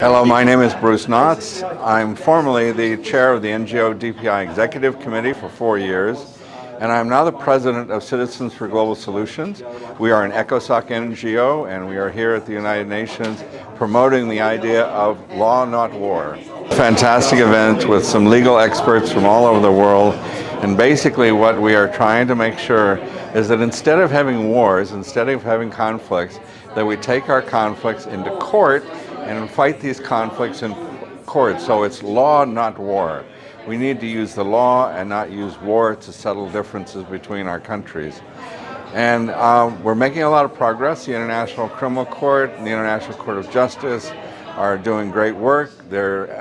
Hello, my name is Bruce Knotts. I'm formerly the chair of the NGO DPI Executive Committee for 4 years, and I'm now the president of Citizens for Global Solutions. We are an ECOSOC NGO, and we are here at the United Nations promoting the idea of law, not war. Fantastic event with some legal experts from all over the world, and basically what we are trying to make sure is that instead of having wars, instead of having conflicts, that we take our conflicts into court and fight these conflicts in court. So it's law, not war. We need to use the law and not use war to settle differences between our countries. And we're making a lot of progress. The International Criminal Court and the International Court of Justice are doing great work. Their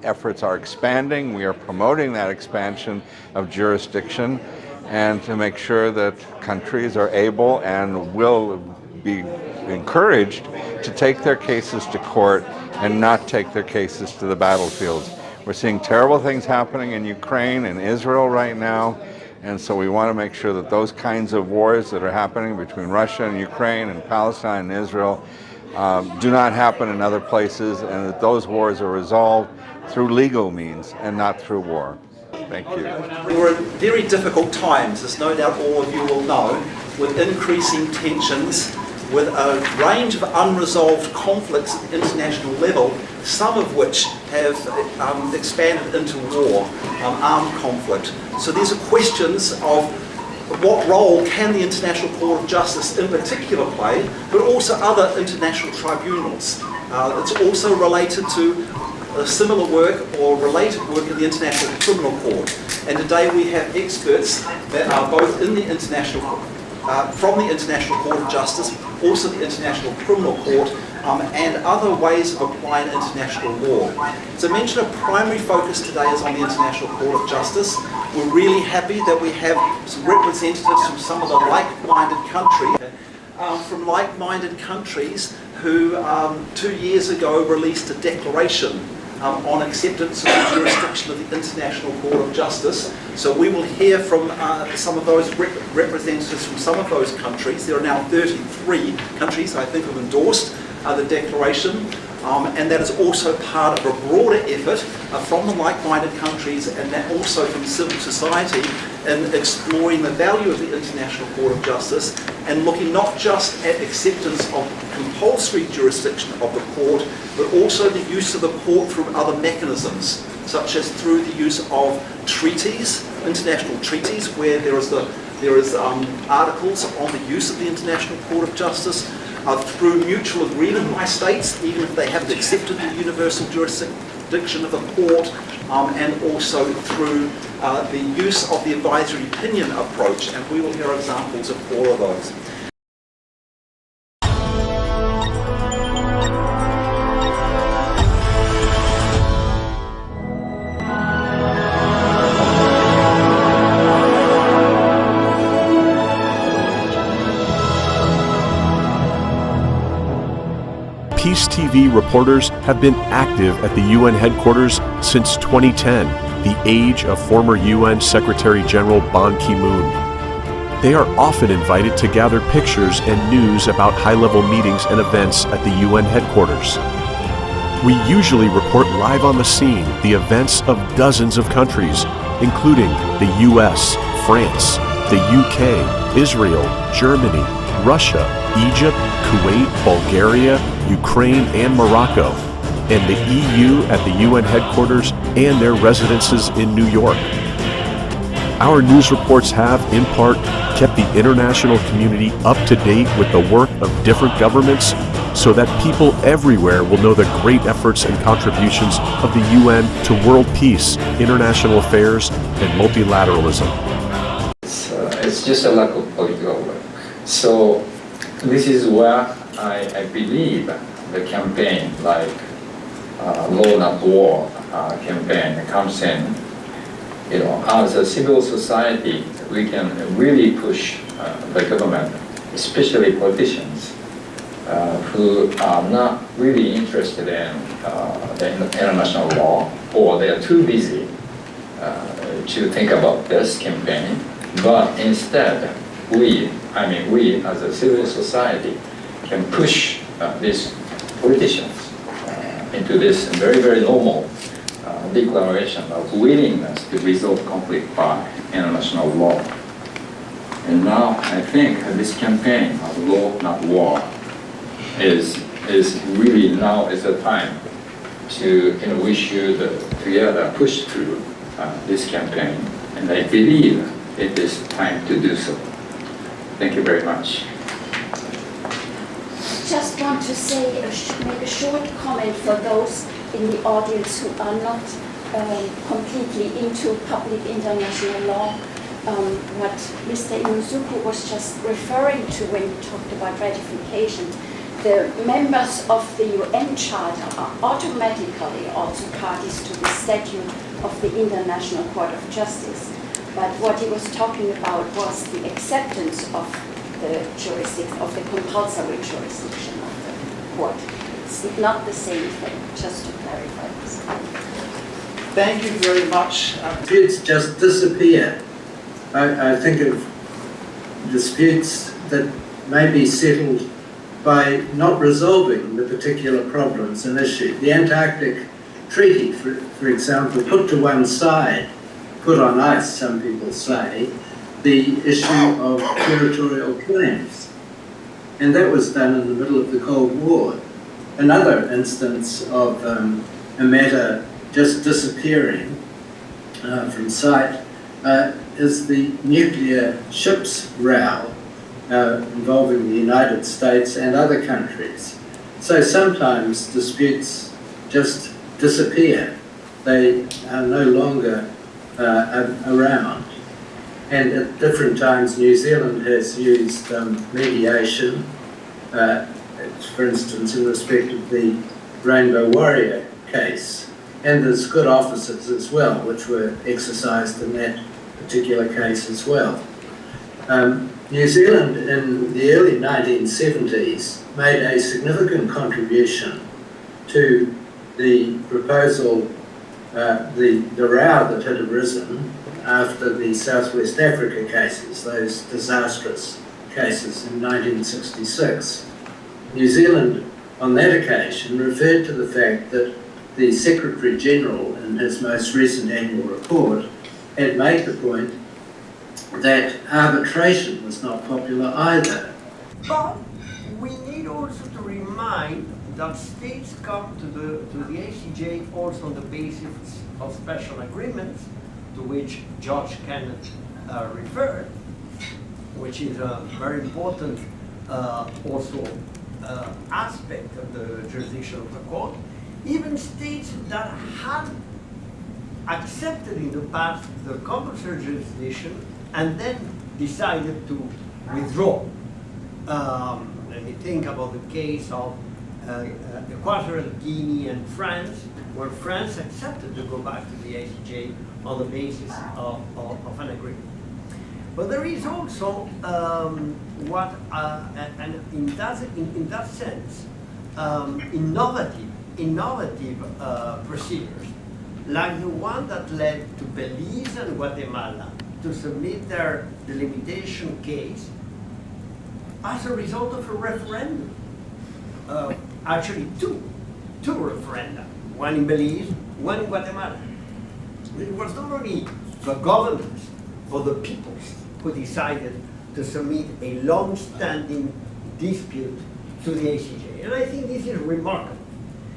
efforts are expanding. We are promoting that expansion of jurisdiction and to make sure that countries are able and will be encouraged to take their cases to court and not take their cases to the battlefields. We're seeing terrible things happening in Ukraine and Israel right now, and so we want to make sure that those kinds of wars that are happening between Russia and Ukraine and Palestine and Israel do not happen in other places, and that those wars are resolved through legal means and not through war. Thank you. We're in very difficult times, as no doubt all of you will know, with increasing tensions, with a range of unresolved conflicts at the international level, some of which have expanded into war, armed conflict. So these are questions of what role can the International Court of Justice in particular play, but also other international tribunals. It's also related to similar work or related work in the International Criminal Court. And today we have experts that are both in the from the International Court of Justice, also the International Criminal Court, and other ways of applying international law. As I mentioned, a primary focus today is on the International Court of Justice. We're really happy that we have some representatives from some of the like-minded countries who 2 years ago released a declaration on acceptance of the jurisdiction of the International Court of Justice. So we will hear from some of those representatives from some of those countries. There are now 33 countries, I think, have endorsed the declaration, and that is also part of a broader effort from the like-minded countries and that also from civil society in exploring the value of the International Court of Justice and looking not just at acceptance of compulsory jurisdiction of the court, but also the use of the court through other mechanisms, such as through the use of treaties, international treaties, where there is articles on the use of the International Court of Justice, through mutual agreement by states, even if they haven't accepted the universal jurisdiction of the court, and also through the use of the advisory opinion approach, and we will hear examples of all of those. Peace TV reporters have been active at the UN headquarters since 2010, the age of former UN Secretary General Ban Ki-moon. They are often invited to gather pictures and news about high-level meetings and events at the UN headquarters. We usually report live on the scene the events of dozens of countries, including the US, France, the UK, Israel, Germany, Russia, Egypt, Kuwait, Bulgaria, Ukraine, and Morocco, and the EU at the UN headquarters and their residences in New York. Our news reports have, in part, kept the international community up to date with the work of different governments so that people everywhere will know the great efforts and contributions of the UN to world peace, international affairs, and multilateralism. It's just a lack of political work. So this is where I believe the campaign, like Law Not War campaign, comes in. You know, as a civil society, we can really push the government, especially politicians, who are not really interested in the international law, or they are too busy to think about this campaign. But instead, we as a civil society can push these politicians into this very, very normal declaration of willingness to resolve conflict by international law. And now I think this campaign of law, not war, is really now is the time to, we should together push through this campaign. And I believe it is time to do so. Thank you very much. Just want to say, make a short comment for those in the audience who are not completely into public international law. What Mr. Inuzuku was just referring to when he talked about ratification, the members of the UN Charter are automatically also parties to the statute of the International Court of Justice. But what he was talking about was the acceptance of the jurisdiction, of the compulsory jurisdiction of the court. It's not the same thing, just to clarify this. Thank you very much. Disputes just disappear. I think of disputes that may be settled by not resolving the particular problems and issue. The Antarctic Treaty, for example, put to one side, put on ice, some people say, the issue of territorial claims. And that was done in the middle of the Cold War. Another instance of a matter just disappearing from sight is the nuclear ships row involving the United States and other countries. So sometimes disputes just disappear. They are no longer around. And at different times, New Zealand has used mediation, for instance, in respect of the Rainbow Warrior case. And there's good officers as well, which were exercised in that particular case as well. New Zealand in the early 1970s made a significant contribution to the proposal, the row that had arisen after the Southwest Africa cases, those disastrous cases in 1966. New Zealand, on that occasion, referred to the fact that the Secretary General, in his most recent annual report, had made the point that arbitration was not popular either. But we need also to remind that states come to the ACJ also on the basis of special agreements, to which Judge Kenneth referred, which is a very important also aspect of the jurisdiction of the court. Even states that had accepted in the past the compulsory jurisdiction and then decided to withdraw. Let me think about the case of Equatorial Guinea and France, where France accepted to go back to the ACJ on the basis of an agreement. But there is also and in that sense, innovative procedures, like the one that led to Belize and Guatemala to submit their delimitation case as a result of a referendum. Actually, two referenda, one in Belize, one in Guatemala. It was not only the governments, but the peoples who decided to submit a long-standing dispute to the ACJ. And I think this is remarkable,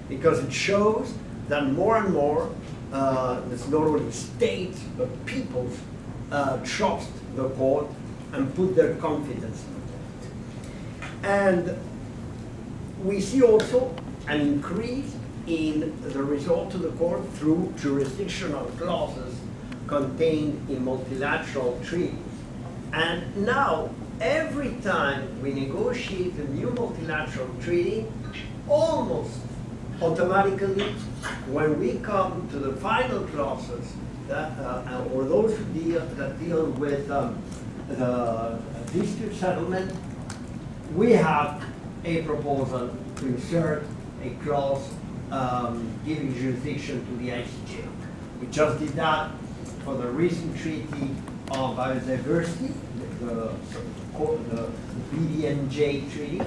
because it shows that more and more, it's not only states, but peoples trust the court and put their confidence in the court. And we see also an increase in the result to the court through jurisdictional clauses contained in multilateral treaties. And now, every time we negotiate a new multilateral treaty, almost automatically, when we come to the final clauses that, or those that deal with the dispute settlement, we have a proposal to insert a clause giving jurisdiction to the ICJ. We just did that for the recent treaty on biodiversity, the BDNJ treaty,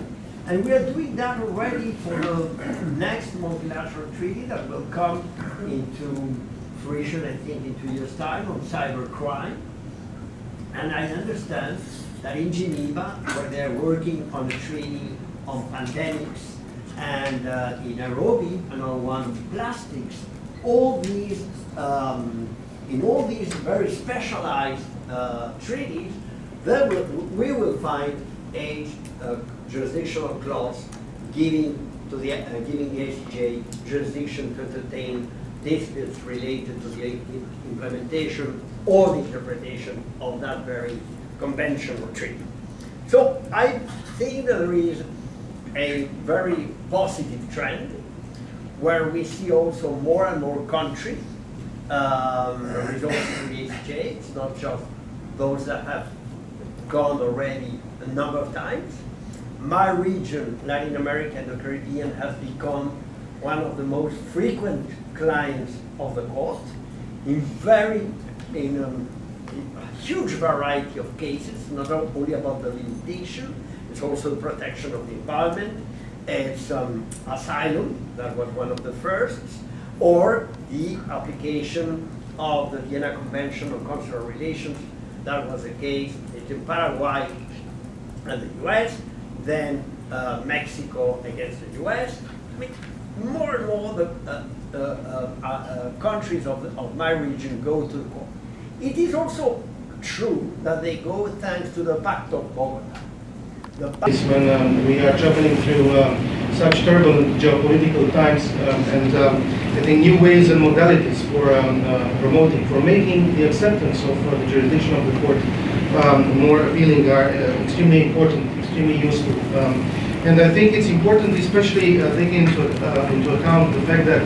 And we are doing that already for the next multilateral treaty that will come into fruition, I think, in 2 years' time on cybercrime. And I understand that in Geneva, where they're working on a treaty on pandemics, and in Nairobi, another one on plastics, all these, in all these very specialized treaties, we will find a jurisdictional clause giving the ICJ jurisdiction to entertain disputes related to the implementation or the interpretation of that very convention or treaty. So I think that there is a very positive trend where we see also more and more countries resorting to the ICJ. It's not just those that have gone already a number of times. My region, Latin America and the Caribbean, has become one of the most frequent clients of the court in a huge variety of cases, not only about the limitation, it's also the protection of the environment, it's asylum, that was one of the first, or the application of the Vienna Convention on Consular Relations, that was the case between Paraguay and the US, then Mexico against the US. I mean, more and more the countries of my region go to the court. It is also true that they go thanks to the Pact of Bogota. When we are traveling through such turbulent geopolitical times, and I think new ways and modalities for making the acceptance of the jurisdiction of the court more appealing are extremely important, extremely useful. And I think it's important, especially taking into account the fact that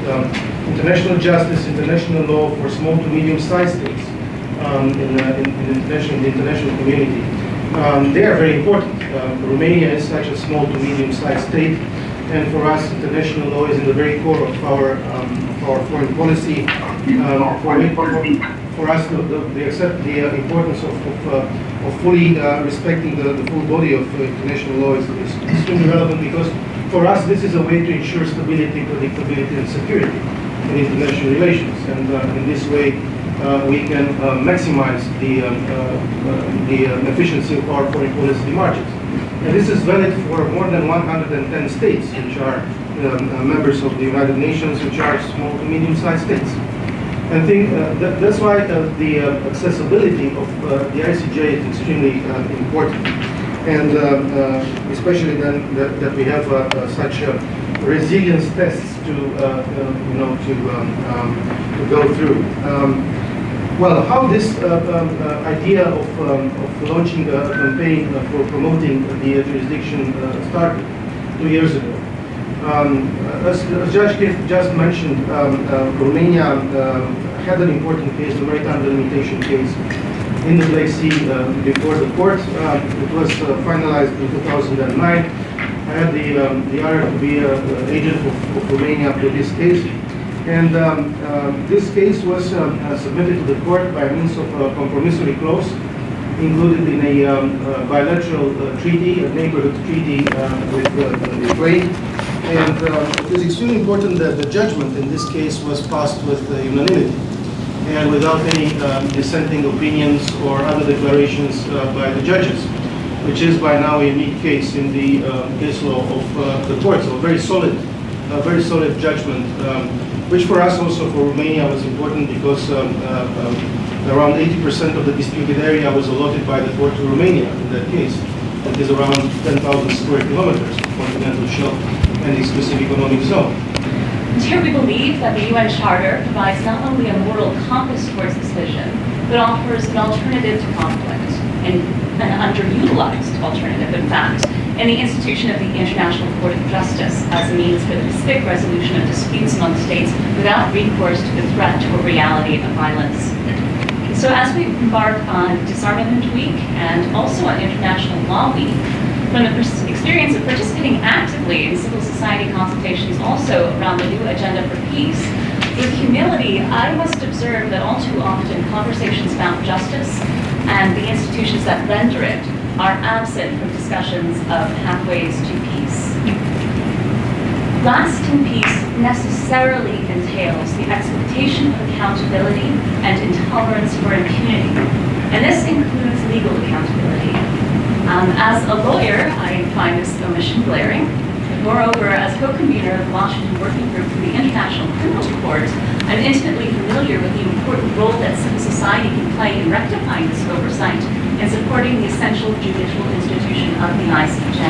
international justice, international law for small to medium-sized states in the international community, they are very important. Romania is such a small to medium-sized state, and for us, international law is in the very core of our foreign policy. For us, they accept the importance of fully respecting the full body of international law is extremely relevant, because for us this is a way to ensure stability, predictability, and security in international relations. And in this way, we can maximize the efficiency of our foreign policy margins. And this is valid for more than 110 states, which are members of the United Nations, which are small to medium-sized states. I think that's why the accessibility of the ICJ is extremely important, and especially then that we have such resilience tests to go through. Well, how this idea of launching a campaign for promoting the jurisdiction started 2 years ago. As Judge Kenneth just mentioned, Romania had an important case, the maritime delimitation case, in the Black Sea before the court. It was finalized in 2009. I had the honor to be an agent of Romania for this case. And this case was submitted to the court by means of a compromissory clause included in a bilateral treaty, a neighborhood treaty with Ukraine. And it is extremely important that the judgment in this case was passed with unanimity and without any dissenting opinions or other declarations by the judges, which is by now a unique case in the case law of the court. So a very solid judgment, which for us also, for Romania, was important because around 80% of the disputed area was allotted by the court to Romania in that case. It is around 10,000 square kilometers of continental shelf and exclusive economic zone. Here we believe that the UN Charter provides not only a moral compass towards this vision, but offers an alternative to conflict, and an underutilized alternative, in fact, in the institution of the International Court of Justice as a means for the pacific resolution of disputes among states without recourse to the threat or reality of violence. So as we embark on Disarmament Week and also on International Law Week, from the experience of participating actively in civil society consultations also around the new agenda for peace, with humility, I must observe that all too often conversations about justice and the institutions that render it are absent from discussions of pathways to peace. Lasting peace necessarily entails the expectation of accountability and intolerance for impunity, and this includes legal accountability. As a lawyer, I find this omission glaring. Moreover, as co-convener of the Washington Working Group for the International Criminal Court, I'm intimately familiar with the important role that civil society can play in rectifying this oversight and supporting the essential judicial institution of the ICJ.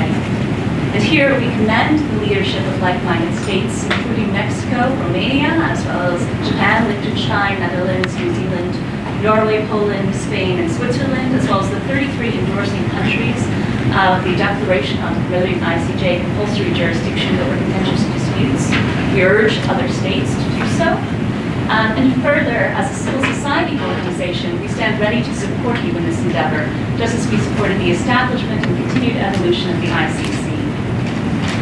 And here we commend the leadership of like-minded states, including Mexico, Romania, as well as Japan, Liechtenstein, Netherlands, New Zealand, Norway, Poland, Spain, and Switzerland, as well as the 33 endorsing countries of the Declaration on Promoting ICJ compulsory jurisdiction over contentious disputes. We urge other states to do so. And further, as a civil society organization, we stand ready to support you in this endeavor, just as we supported the establishment and continued evolution of the ICC.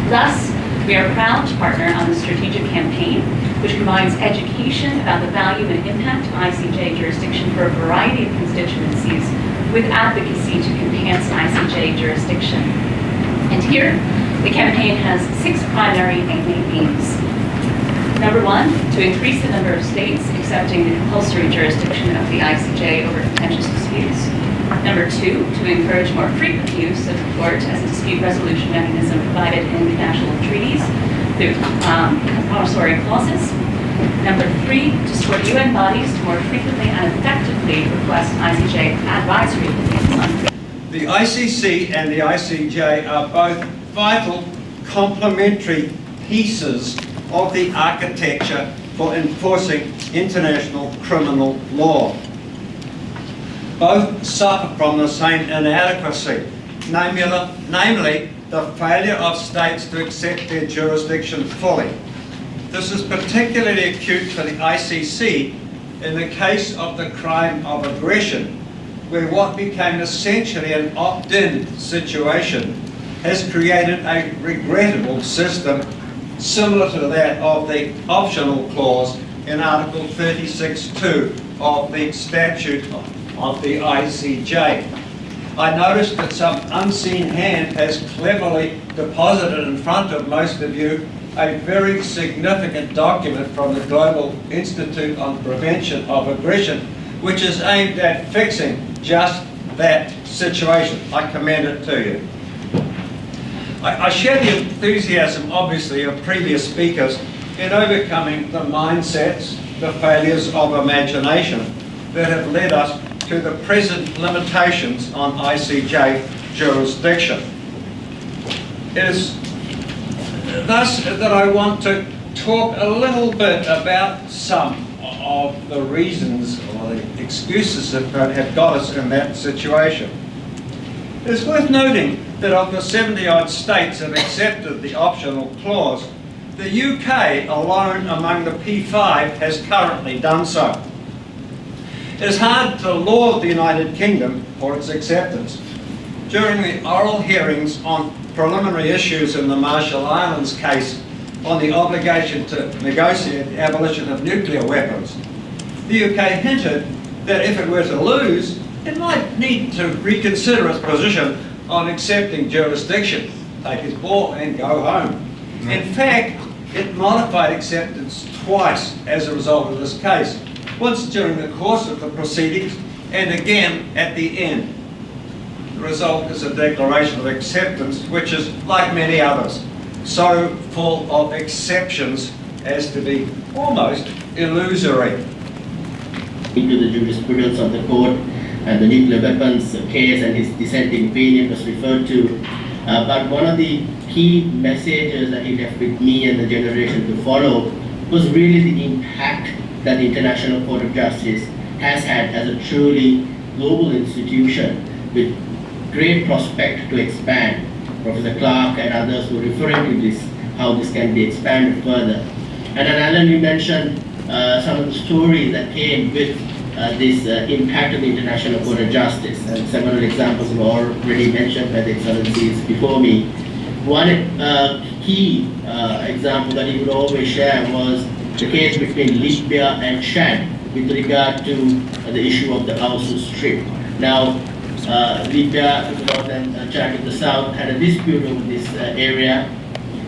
Thus, we are proud to partner on the strategic campaign, which combines education about the value and impact of ICJ jurisdiction for a variety of constituencies with advocacy to enhance ICJ jurisdiction. And here, the campaign has 6 primary aims. Number 1, to increase the number of states accepting the compulsory jurisdiction of the ICJ over contentious disputes. Number 2, to encourage more frequent use of the court as a dispute resolution mechanism provided in international treaties through compulsory clauses. Number 3, to support UN bodies to more frequently and effectively request ICJ advisory opinions on The ICC and the ICJ are both vital complementary pieces of the architecture for enforcing international criminal law. Both suffer from the same inadequacy, namely the failure of states to accept their jurisdiction fully. This is particularly acute for the ICC in the case of the crime of aggression, where what became essentially an opt-in situation has created a regrettable system similar to that of the optional clause in Article 36(2) of the statute of the ICJ. I noticed that some unseen hand has cleverly deposited in front of most of you a very significant document from the Global Institute on Prevention of Aggression, which is aimed at fixing just that situation. I commend it to you. I share the enthusiasm, obviously, of previous speakers in overcoming the mindsets, the failures of imagination that have led us to the present limitations on ICJ jurisdiction. It is thus that I want to talk a little bit about some of the reasons or the excuses that have got us in that situation. It is worth noting that of the 70-odd states that have accepted the optional clause, the UK alone among the P5 has currently done so. It is hard to laud the United Kingdom for its acceptance. During the oral hearings on preliminary issues in the Marshall Islands case on the obligation to negotiate the abolition of nuclear weapons, the UK hinted that if it were to lose, it might need to reconsider its position on accepting jurisdiction, take its ball and go home. In fact, it modified acceptance twice as a result of this case, once during the course of the proceedings and again at the end. The result is a declaration of acceptance which is, like many others, so full of exceptions as to be almost illusory. Into the jurisprudence of the court, the nuclear weapons case and his dissenting opinion was referred to. But one of the key messages that he left with me and the generation to follow was really the impact that the International Court of Justice has had as a truly global institution with great prospect to expand. Professor Clark and others were referring to this, how this can be expanded further. And then Alan, you mentioned some of the stories that came with this impact of the International Court of Justice, and several examples were already mentioned by the excellencies before me. One key example that he would always share was the case between Libya and Chad with regard to the issue of the Ausu Strip. Now, Libya to the north and Chad to the south had a dispute over this area,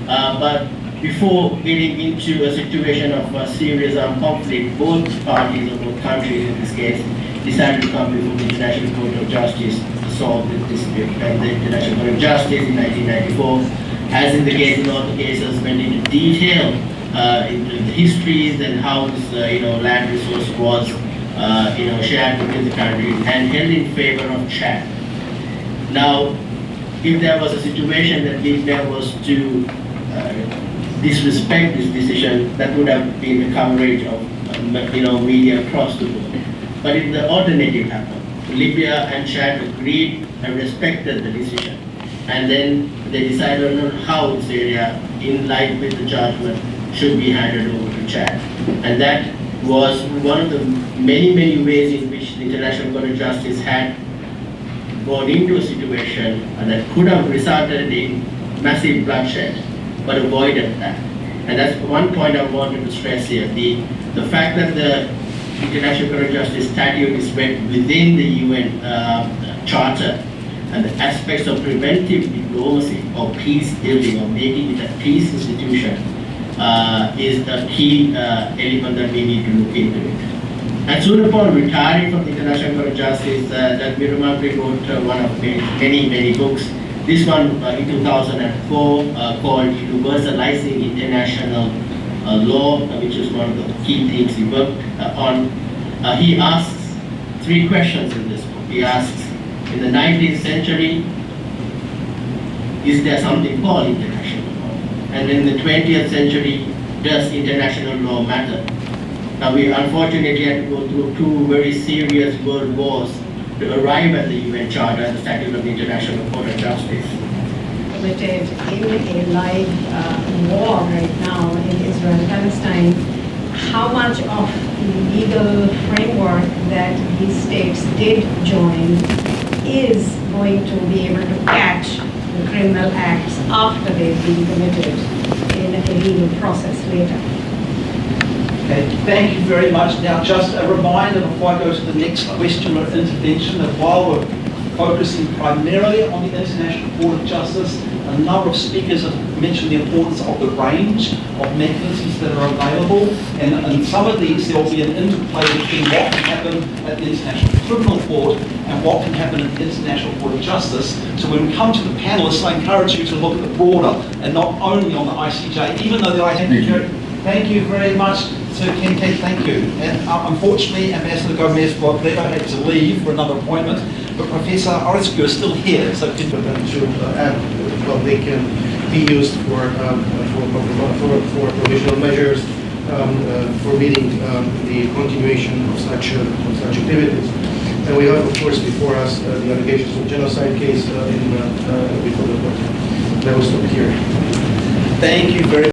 But before getting into a situation of serious armed conflict, both parties or both countries in this case decided to come before the International Court of Justice to solve the dispute. And the International Court of Justice in 1994, as in the case in all the cases, went into detail into the histories and how this land resource was shared between the countries and held in favor of Chad. Now, if there was a situation that Libya was to disrespect this decision, that would have been the coverage of media across the world. But if the alternative happened, Libya and Chad agreed and respected the decision, and then they decided on how this area, in line with the judgment, should be handed over to Chad. And that was one of the many, many ways in which the International Court of Justice had gone into a situation that could have resulted in massive bloodshed, but avoided that. And that's one point I wanted to stress here. The fact that the International Court of Justice statute is read within the UN Charter, and the aspects of preventive diplomacy or peace building or making it a peace institution is a key element that we need to look into it. And soon upon retiring from the International Court of Justice, that Mirumakri wrote one of many, many books. This one in 2004 called Universalizing International Law, which is one of the key things he worked on. He asks three questions in this book. He asks, in the 19th century, is there something called international law? And in the 20th century, does international law matter? Now, we unfortunately had to go through two very serious world wars to arrive at the UN Charter and the Statute of the International Court of Justice. Committed in a live war right now in Israel-Palestine, how much of the legal framework that these states did join is going to be able to catch the criminal acts after they've been committed in a legal process later? Okay, thank you very much. Now, just a reminder before I go to the next question or intervention that while we're focusing primarily on the International Court of Justice, a number of speakers have mentioned the importance of the range of mechanisms that are available, and in some of these there will be an interplay between what can happen at the International Criminal Court and what can happen at the International Court of Justice. So when we come to the panelists, I encourage you to look at the broader and not only on the ICJ, even though the ICJ... Thank you very much, Sir Kenneth, thank you. And unfortunately, Ambassador Gómez Robledo had to leave for another appointment, but Professor Aotearoa is still here, so can well, they can be used for provisional measures for meeting the continuation of such activities. And we have, of course, before us the allegations of genocide case before the court. That was here. Thank you very much.